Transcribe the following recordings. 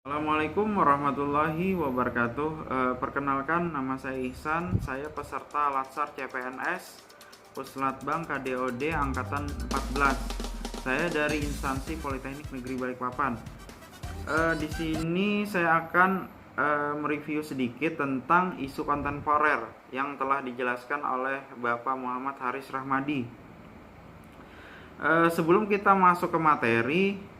Assalamualaikum warahmatullahi wabarakatuh. Perkenalkan, nama saya Ihsan. Saya peserta Latsar CPNS Puslatbang KDOD Angkatan 14. Saya dari instansi Politeknik Negeri Balikpapan. Di sini saya akan mereview sedikit tentang isu kontemporer yang telah dijelaskan oleh Bapak Muhammad Haris Rahmadi. Sebelum kita masuk ke materi,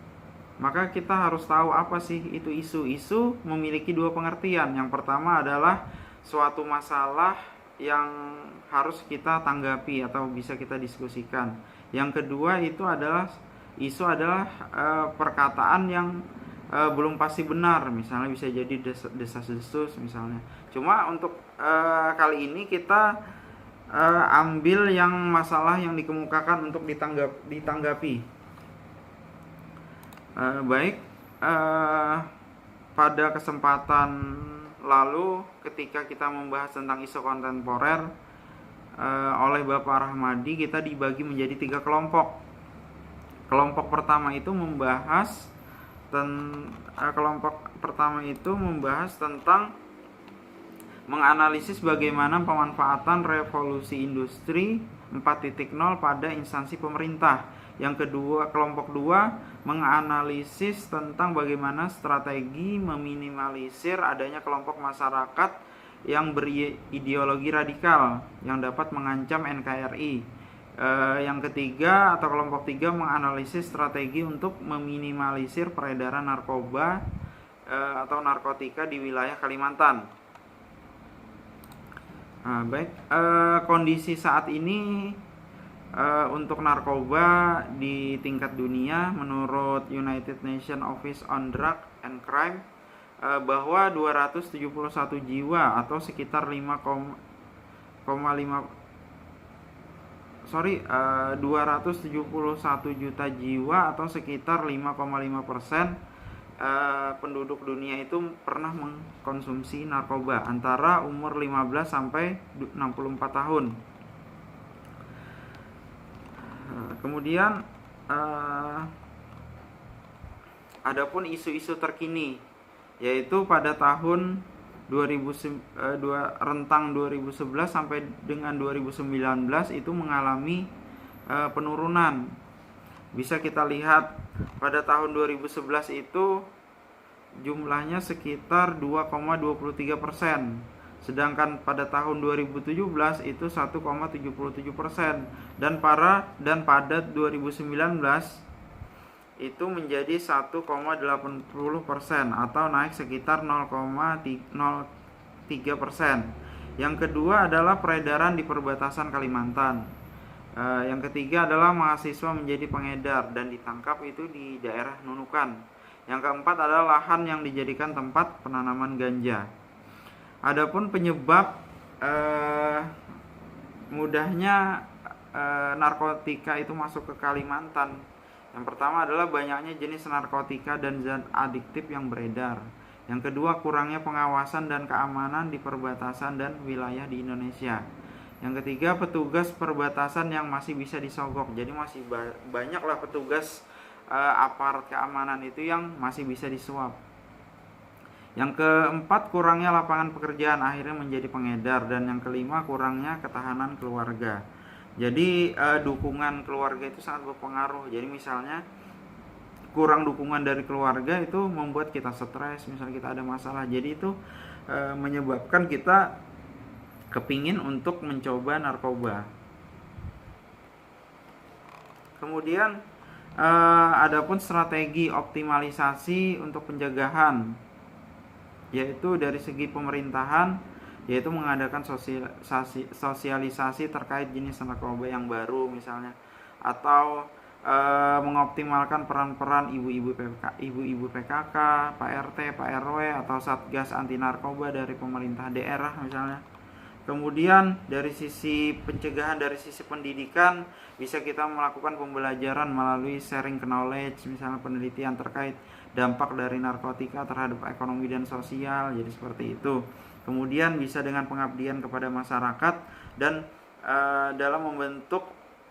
maka kita harus tahu apa sih itu isu. Isu memiliki dua pengertian. Yang pertama adalah suatu masalah yang harus kita tanggapi atau bisa kita diskusikan. Yang kedua itu adalah isu adalah perkataan yang belum pasti benar, misalnya bisa jadi desas-desus misalnya. Cuma untuk kali ini kita ambil yang masalah yang dikemukakan untuk ditanggapi. Baik, pada kesempatan lalu ketika kita membahas tentang isu kontemporer oleh Bapak Rahmadi, kita dibagi menjadi 3 kelompok. Kelompok pertama itu membahas tentang menganalisis bagaimana pemanfaatan revolusi industri 4.0 pada instansi pemerintah. Yang kedua, kelompok 2 menganalisis tentang bagaimana strategi meminimalisir adanya kelompok masyarakat yang berideologi radikal yang dapat mengancam NKRI. Yang ketiga atau kelompok 3 menganalisis strategi untuk meminimalisir peredaran narkoba atau narkotika di wilayah Kalimantan. Baik, kondisi saat ini untuk narkoba di tingkat dunia menurut United Nations Office on Drug and Crime bahwa 271 jiwa atau sekitar 271 juta jiwa atau sekitar 5,5% penduduk dunia itu pernah mengkonsumsi narkoba antara umur 15 sampai 64 tahun. Kemudian adapun isu-isu terkini, yaitu pada tahun rentang 2011 sampai dengan 2019 itu mengalami penurunan. Bisa kita lihat pada tahun 2011 itu jumlahnya sekitar 2,23%. Sedangkan pada tahun 2017 itu 1,77%, dan pada 2019 itu menjadi 1,80% atau naik sekitar 0,03%. Yang kedua adalah peredaran di perbatasan Kalimantan. Yang ketiga adalah mahasiswa menjadi pengedar dan ditangkap itu di daerah Nunukan. Yang keempat adalah lahan yang dijadikan tempat penanaman ganja. Adapun penyebab mudahnya narkotika itu masuk ke Kalimantan, yang pertama adalah banyaknya jenis narkotika dan zat adiktif yang beredar. Yang kedua, kurangnya pengawasan dan keamanan di perbatasan dan wilayah di Indonesia. Yang ketiga, petugas perbatasan yang masih bisa disogok. Jadi masih banyaklah petugas aparat keamanan itu yang masih bisa disuap. Yang keempat, kurangnya lapangan pekerjaan akhirnya menjadi pengedar. Dan yang kelima, kurangnya ketahanan keluarga. Jadi dukungan keluarga itu sangat berpengaruh. Jadi misalnya kurang dukungan dari keluarga itu membuat kita stres, misalnya kita ada masalah. Jadi itu menyebabkan kita kepingin untuk mencoba narkoba. Kemudian adapun strategi optimalisasi untuk pencegahan, yaitu dari segi pemerintahan, yaitu mengadakan sosialisasi terkait jenis narkoba yang baru misalnya, atau mengoptimalkan peran-peran ibu-ibu PKK, Pak RT, Pak RW atau Satgas anti narkoba dari pemerintah daerah misalnya. Kemudian dari sisi pencegahan, dari sisi pendidikan, bisa kita melakukan pembelajaran melalui sharing knowledge, misalnya penelitian terkait dampak dari narkotika terhadap ekonomi dan sosial, jadi seperti itu. Kemudian bisa dengan pengabdian kepada masyarakat dan dalam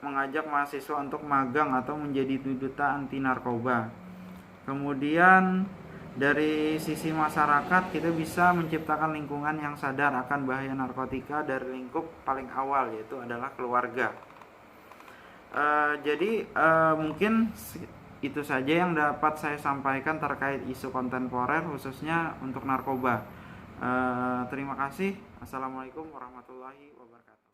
mengajak mahasiswa untuk magang atau menjadi duta anti narkoba. Kemudian Dari sisi masyarakat, kita bisa menciptakan lingkungan yang sadar akan bahaya narkotika dari lingkup paling awal, yaitu adalah keluarga. Jadi mungkin itu saja yang dapat saya sampaikan terkait isu kontemporer khususnya untuk narkoba. Terima kasih. Assalamualaikum warahmatullahi wabarakatuh.